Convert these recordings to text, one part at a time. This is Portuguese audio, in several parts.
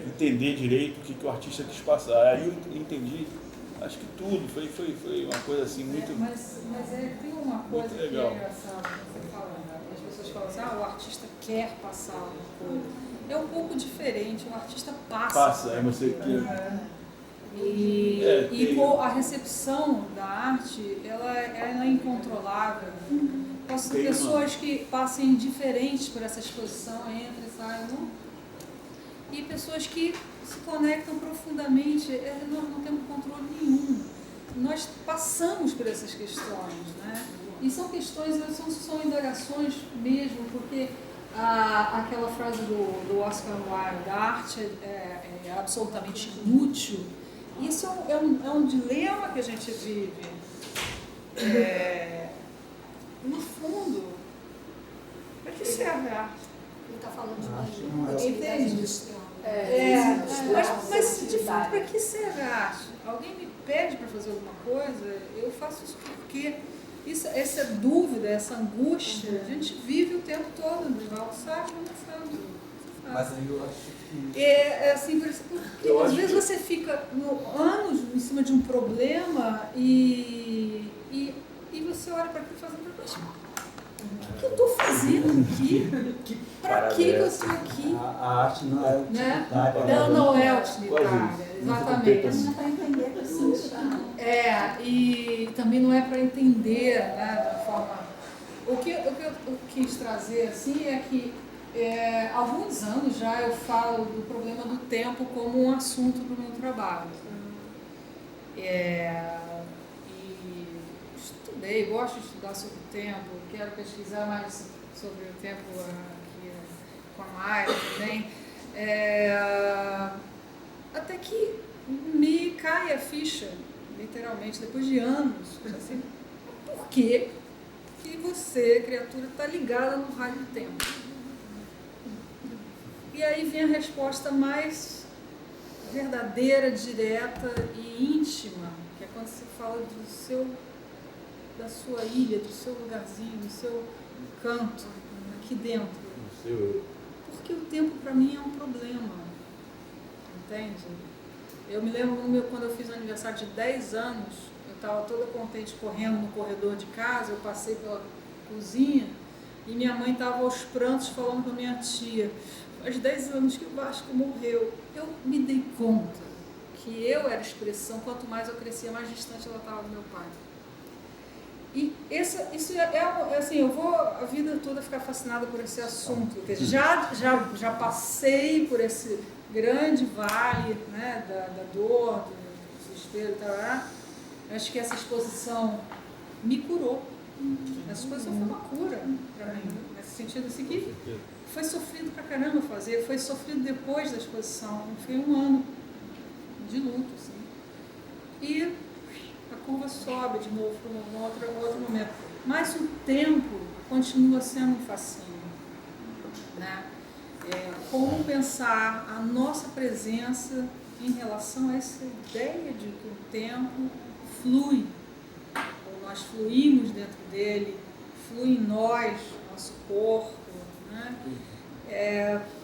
entender direito o que o artista quis passar. Aí eu entendi, acho que tudo, foi uma coisa assim muito... Mas tem uma coisa que é legal. engraçada, você falando, né? As pessoas falam assim, o artista quer passar uma coisa. É um pouco diferente, o artista passa. É você que... E a recepção da arte, ela é incontrolável. Posso ter pessoas que passem indiferentes por essa exposição, entram e saem, e pessoas que se conectam profundamente. Nós não temos controle nenhum. Nós passamos por essas questões, né? E são questões, são indagações mesmo, porque aquela frase do Oscar Wilde, a arte é absolutamente inútil. Isso é um dilema que a gente vive. No fundo, para que serve a arte? Ele está falando de uma Entende? Mas de fato, para que serve a arte? Alguém me pede para fazer alguma coisa, eu faço isso porque essa dúvida, essa angústia, a gente vive o tempo todo, não sabe, não sabe. Mas aí eu acho que... assim, porque às vezes você fica anos em cima de um problema e você olha para aquilo e faz o que eu estou fazendo aqui? Para que eu estou aqui? A arte não é utilitária. Não é utilitária, exatamente. Não é para entender, para sentir. E também não é para entender, né, da forma... O que eu quis trazer assim é que há alguns anos já eu falo do problema do tempo como um assunto do meu trabalho. Estudei, gosto de estudar sobre o tempo, quero pesquisar mais sobre o tempo aqui com a Mayra também. Até que me cai a ficha, literalmente, depois de anos, assim, por que você, criatura, está ligada no raio do tempo? E aí vem a resposta mais verdadeira, direta e íntima, que é quando você fala da sua ilha, do seu lugarzinho, do seu canto, aqui dentro. Porque o tempo para mim é um problema, entende? Eu me lembro quando eu fiz o aniversário de 10 anos, eu estava toda contente correndo no corredor de casa, eu passei pela cozinha e minha mãe estava aos prantos falando com a minha tia, faz 10 anos que o Vasco morreu. Eu me dei conta que eu era a expressão, quanto mais eu crescia, mais distante ela estava do meu pai. E isso assim, eu vou a vida toda ficar fascinada por esse assunto, porque já passei por esse grande vale, né, da dor, do desespero e tal. Acho que essa exposição me curou. Essa exposição foi uma cura para mim, nesse sentido assim, que foi sofrido pra caramba fazer, foi sofrido depois da exposição, foi um ano de luto, assim. E a curva sobe de novo para um outro momento. Mas o tempo continua sendo um fascínio, né? Como pensar a nossa presença em relação a essa ideia de que o tempo flui, ou nós fluímos dentro dele, flui em nós, nosso corpo, né?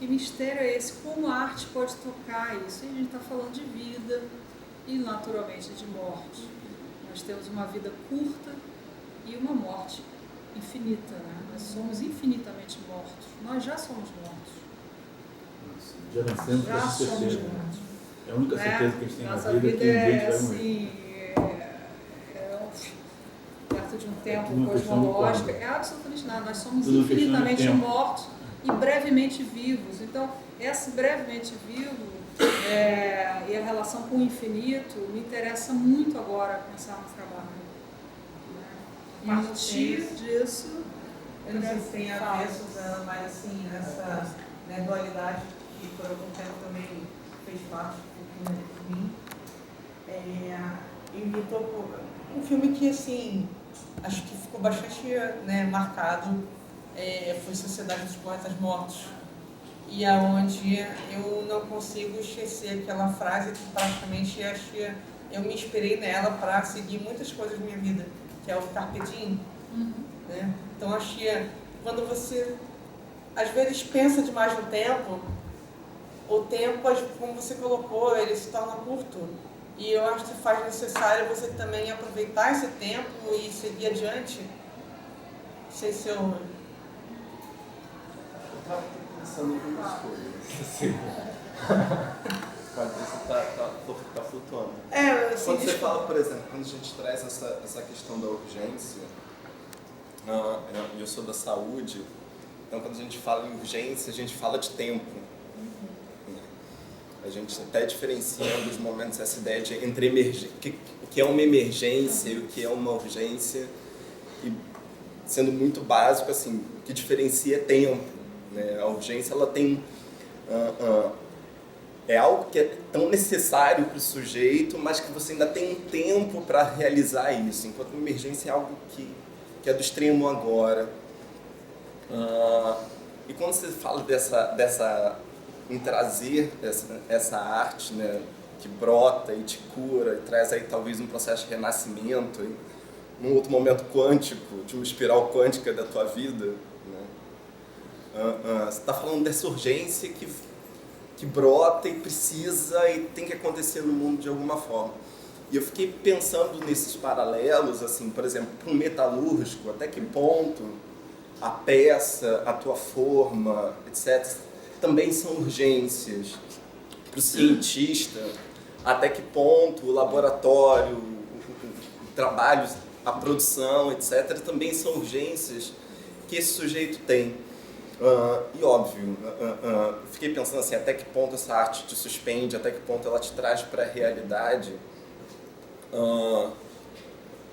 Que mistério é esse? Como a arte pode tocar isso? E a gente está falando de vida e naturalmente de morte. Nós temos uma vida curta e uma morte infinita, né? Nós somos infinitamente mortos. Nós já somos mortos. Já nascemos com essa certeza. É a única certeza que a gente tem na vida que um dia a gente vai morrer. Perto de um tempo cosmológico, é absolutamente nada. Nós somos infinitamente mortos e brevemente vivos. Então, esse brevemente vivo e a relação com o infinito me interessa muito agora pensar no trabalho. Né? A partir disso... Eu não sei se tem a ver, Suzana, mas assim, nessa dualidade que por algum tempo também fez parte de mim, imitou um filme que, assim, acho que ficou bastante marcado, foi Sociedade dos Poetas Mortos, e aonde eu não consigo esquecer aquela frase que praticamente eu me inspirei nela para seguir muitas coisas da minha vida, que é o Carpe Diem. Né? Então, acho que quando você, às vezes, pensa demais no tempo, o tempo, como você colocou, ele se torna curto. E eu acho que faz necessário você também aproveitar esse tempo e seguir adiante. Não sei se eu... Eu estava pensando em algumas coisas. Você tá flutuando. Assim, quando você fala, por exemplo, quando a gente traz essa questão da urgência, eu sou da saúde, então quando a gente fala em urgência, a gente fala de tempo. A gente até diferencia em alguns momentos essa ideia de entre o que é uma emergência e o que é uma urgência, e sendo muito básico, assim, o que diferencia é tempo, né? A urgência, ela tem é algo que é tão necessário para o sujeito, mas que você ainda tem um tempo para realizar isso, enquanto a emergência é algo que é do extremo agora. E quando você fala em trazer essa arte, né, que brota e te cura, e traz aí talvez um processo de renascimento, e, num outro momento quântico, de uma espiral quântica da tua vida, né? Você está falando dessa urgência que brota e precisa e tem que acontecer no mundo de alguma forma. E eu fiquei pensando nesses paralelos, assim, por exemplo, para um metalúrgico, até que ponto a peça, a tua forma, etc., também são urgências. Para o cientista, até que ponto o laboratório, o trabalho, a produção, etc., também são urgências que esse sujeito tem. E óbvio, fiquei pensando assim, até que ponto essa arte te suspende, até que ponto ela te traz para a realidade.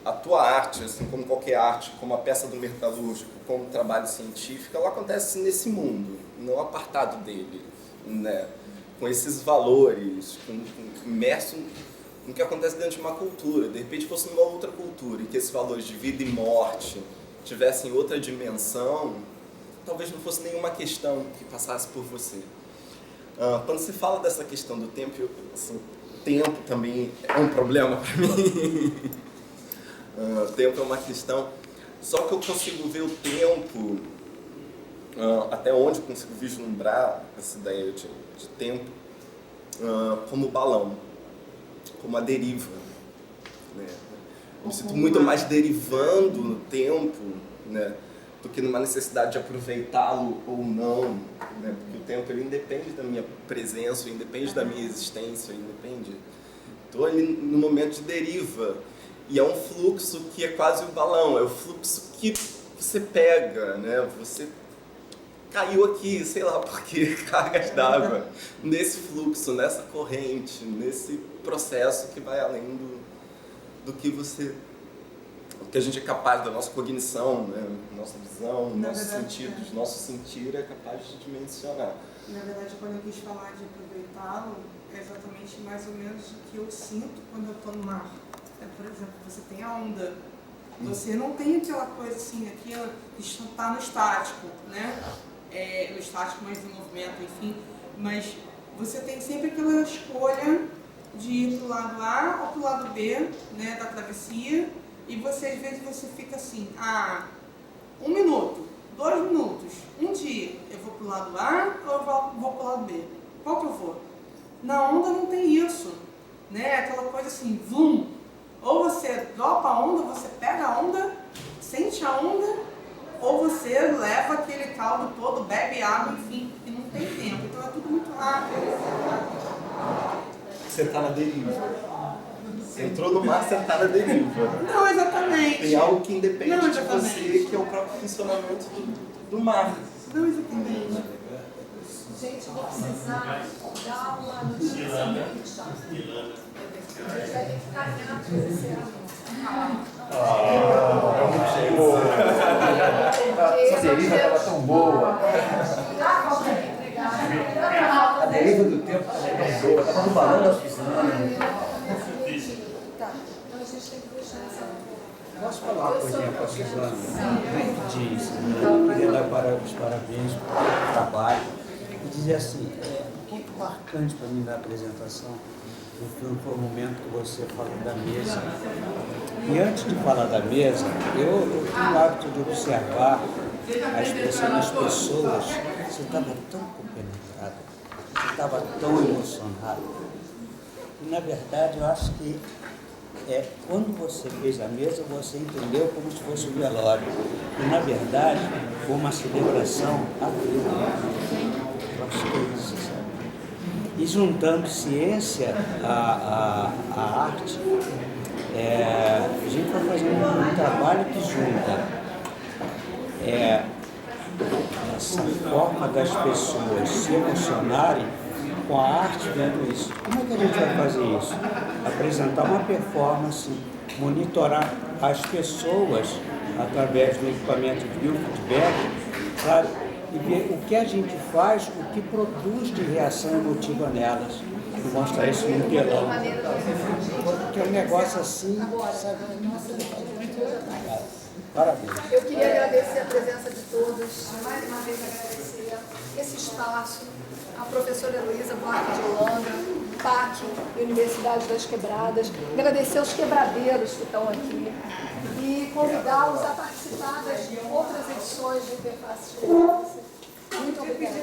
A tua arte, assim como qualquer arte, como a peça do metalúrgico, como o trabalho científico, ela acontece nesse mundo, não apartado dele, né? Com esses valores, imerso no que acontece dentro de uma cultura. De repente fosse numa outra cultura, e que esses valores de vida e morte tivessem outra dimensão, talvez não fosse nenhuma questão que passasse por você. Quando se fala dessa questão do tempo, assim, o tempo também é um problema para mim. O tempo é uma questão, só que eu consigo ver o tempo, até onde eu consigo vislumbrar essa ideia de tempo, como balão, como a deriva, né? Eu me sinto muito mais derivando no tempo, né, do que numa necessidade de aproveitá-lo ou não, né? Porque o tempo, ele independe da minha presença, independe da minha existência, independe. Estou ali no momento de deriva, e é um fluxo que é quase um balão, é o fluxo que você pega, né? Você caiu aqui, sei lá por quê, cargas d'água, nesse fluxo, nessa corrente, nesse processo que vai além do que você... que a gente é capaz, da nossa cognição, né? Nossa visão, nossos sentidos, nosso sentir é capaz de dimensionar. Na verdade, quando eu quis falar de aproveitá-lo, é exatamente mais ou menos o que eu sinto quando eu estou no mar. Por exemplo, você tem a onda, você não tem aquela coisa assim, aquilo que está no estático, né? No estático, mas no movimento, enfim. Mas você tem sempre aquela escolha de ir para o lado A ou para o lado B, né, da travessia. E você, às vezes, você fica assim, 1 minuto, 2 minutos, um dia, eu vou pro lado A ou eu vou pro lado B? Qual que eu vou? Na onda não tem isso, né? Aquela coisa assim, vum. Ou você dropa a onda, você pega a onda, sente a onda, ou você leva aquele caldo todo, bebe água, enfim, e não tem tempo. Então é tudo muito rápido. Você está na deriva. Você entrou no mar, você está na deriva. Não, exatamente. Tem algo que independe de você, que é o próprio funcionamento do mar. Não, exatamente. Gente, vou precisar dar uma notícia muito chata. A gente vai ter que ficar dentro desse ano. Essa deriva estava tão boa. A deriva do tempo estava tão boa. Estava no balão da Suzana. Posso falar uma coisinha com a Suzana? Eu queria dar os parabéns pelo trabalho e dizer assim, um ponto marcante para mim da apresentação do filme foi o momento que você falou da mesa. E antes de falar da mesa, eu tenho o hábito de observar a expressão das pessoas. Você estava tão compenetrada, você estava tão emocionado. E, na verdade, eu acho que quando você fez a mesa, você entendeu como se fosse um velório. E, na verdade, foi uma celebração à vida. Eu acho que é isso, sabe? E juntando ciência à arte, a gente vai fazer um trabalho que junta essa forma das pessoas se emocionarem com a arte vendo isso. Como é que a gente vai fazer isso? Apresentar uma performance, monitorar as pessoas através do equipamento de biofeedback, sabe? E ver o que a gente faz, o que produz de reação emotiva nelas. E mostrar isso no telão. Porque é um negócio assim, sabe? Parabéns. Eu queria agradecer a presença de todos, mais uma vez agradecer esse espaço, a professora Heloísa Buarque de Holanda, PAC, Universidade das Quebradas, agradecer aos quebradeiros que estão aqui e convidá-los a participar das outras edições do Interface Experiência. Muito obrigada.